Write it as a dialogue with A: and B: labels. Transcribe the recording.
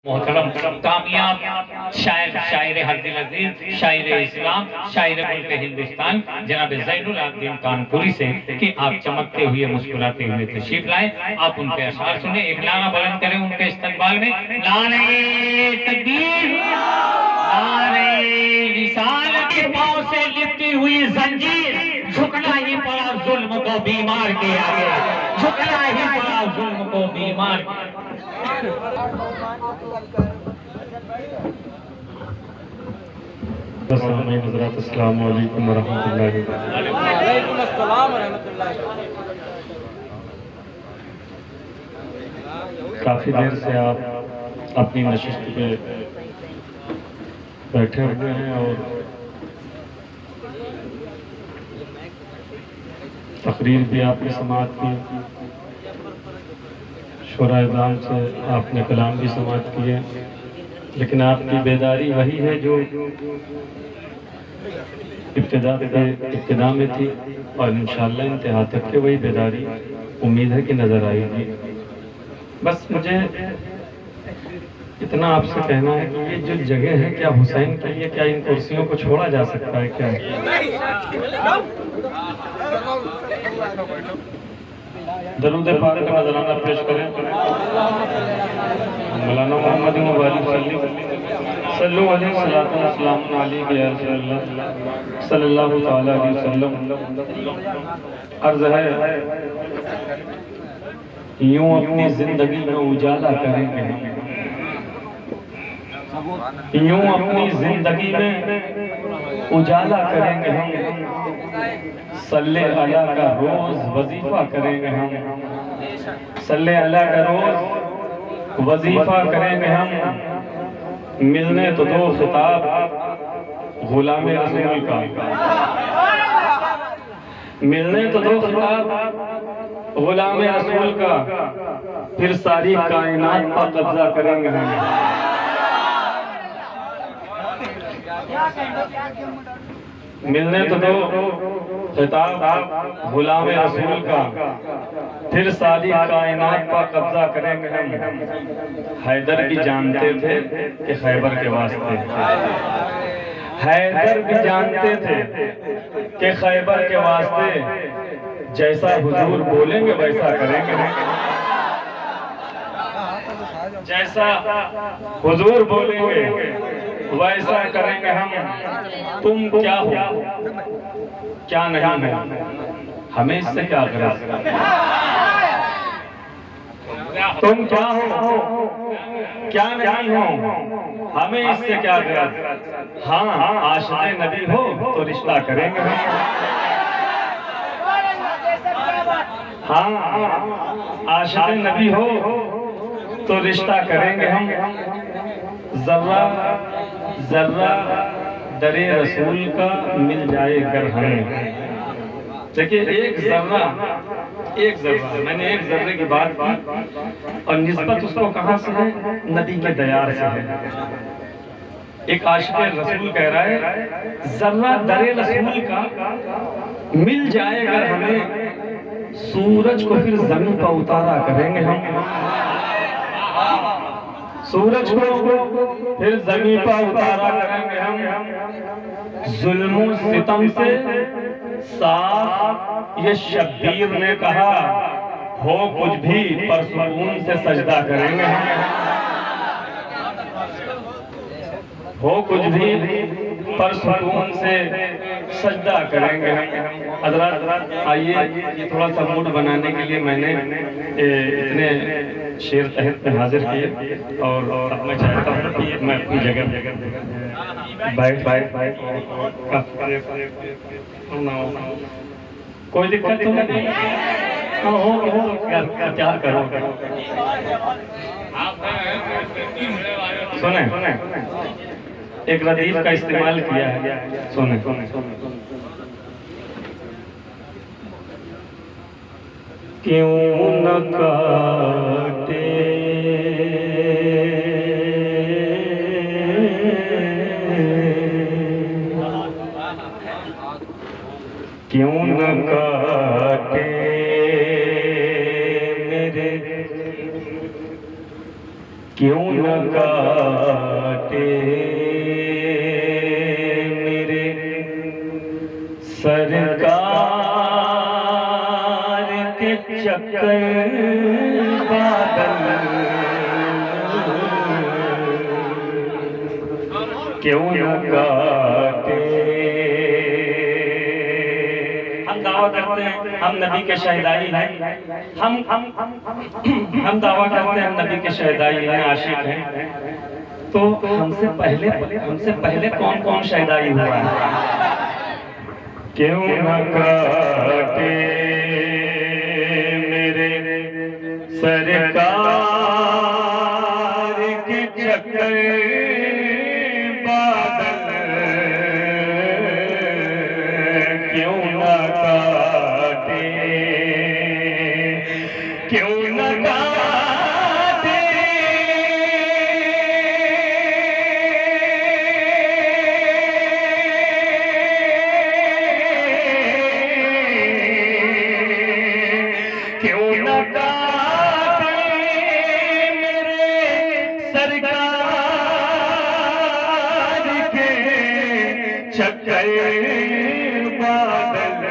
A: मोहतरम कामयाब शायर शायर हर दिल अजीज शायर इस्लाम शायर मुल्क हिंदुस्तान जनाब ज़ैनुल आबिदीन कानपुरी से कि आप चमकते हुए मुस्कुराते हुए तशरीफ लाए। आप उनके अशार सुने, एक नारा बुलंद करें उनके इस्तकबाल में। नारे तकबीर, नारे रिसालत के पांव से लिपटी हुई जंजीर, झुकना ही पड़ा जुल्म को बीमार के आगे, झुकना ही पड़ा जुल्म को बीमार।
B: अस्सलाम वालेकुम वरहमतुल्लाहि। काफी देर से आप अपनी नशिस्त पे बैठे हुए हैं और तकरीर भी आपने समाअत की, शुरा-ए-इज़ाम से आपने कलाम भी समाअत किए, लेकिन आपकी बेदारी वही है जो इब्तिदा में थी और इंशाअल्लाह इंतहा तक के वही बेदारी उम्मीद है कि नज़र आएगी। बस मुझे इतना आपसे कहना है कि ये जो जगह है, क्या हुसैन के लिए क्या इन कुर्सियों को छोड़ा जा सकता है क्या? दरूद पाक का नजराना पेश करें। मौलाना मोहम्मद सल्लल्लाहु अलैहि वसल्लम। अर्ज़ है, यूं अपनी जिंदगी में उजाला करेंगे हम, यूं अपनी जिंदगी में उजाला करेंगे हम, सल्ले अला का रोज वजीफा करेंगे हम, सल्ले अला का रोज वजीफा करेंगे हम। मिलने तो दो खिताब गुलाम रसूल का, मिलने तो दो खिताब गुलाम रसूल का, फिर सारी कायनात पर कब्जा करेंगे हम। मिलने तो दो खिताब गुलाम रसूल का, फिर सारी कायनात पर कब्जा करेंगे हम। हैदर भी जानते थे कि खैबर के वास्ते, हैदर भी जानते थे कि खैबर के वास्ते जैसा हुजूर बोलेंगे वैसा करेंगे, जैसा हुजूर बोलेंगे वैसा करेंगे हम। तुम क्या हो क्या नहीं हो, हमें इससे क्या गरज? तुम क्या हो क्या नहीं हो, हमें इससे क्या गरज? हाँ, आशिक़े नबी हो तो रिश्ता करेंगे हम। हाँ, आशिक़े नबी हो तो रिश्ता करेंगे हम। जर्रा जर्रा दरे रसूल का मिल जाए अगर हमें। देखिए, एक जर्रा, मैंने एक जर्रे की बात की और निस्बत उसको कहाँ से है? नबी के दयार से है। एक आशिक़े रसूल कह रहा है, जर्रा दरे रसूल का मिल जाए अगर हमें, सूरज को फिर जमीन पर उतारा करेंगे हम। सूरज को फिर जमीन पर उतारा करेंगे हम। जुल्म सितम से साफ ये शब्बीर ने कहा, हो कुछ भी पर सुकून से सजदा करेंगे हम। हो कुछ भी पर सुकून से सजदा करेंगे हम। हज़रात आइए, ये थोड़ा सा मूड बनाने के लिए मैंने इतने शेर तहत में हाजिर किए और मैं चाहता हूँ कि मैं अपनी जगह बैठ कोई दिक्कत तो नहीं हो क्या करोगे? सुने, एक रदीफ का इस्तेमाल किया है, सुने। क्यों न काटे क्यों न काटे मेरे क्यों न काटे मेरे सरकार के चक्कर बादल, क्यों न काटे। हम दावा करते हैं हम नबी के शहदाई हैं, हम दावा करते हैं हम नबी के शहदाई हैं, आशिक हैं। तो हमसे पहले कौन कौन शहदाई हुआ है? क्यों न काटे मेरे सरकार के चक्कर बादल, क्यों न काटे, क्यों न काटे क्यों न काटे मेरे सरकार के चक्कर बादल,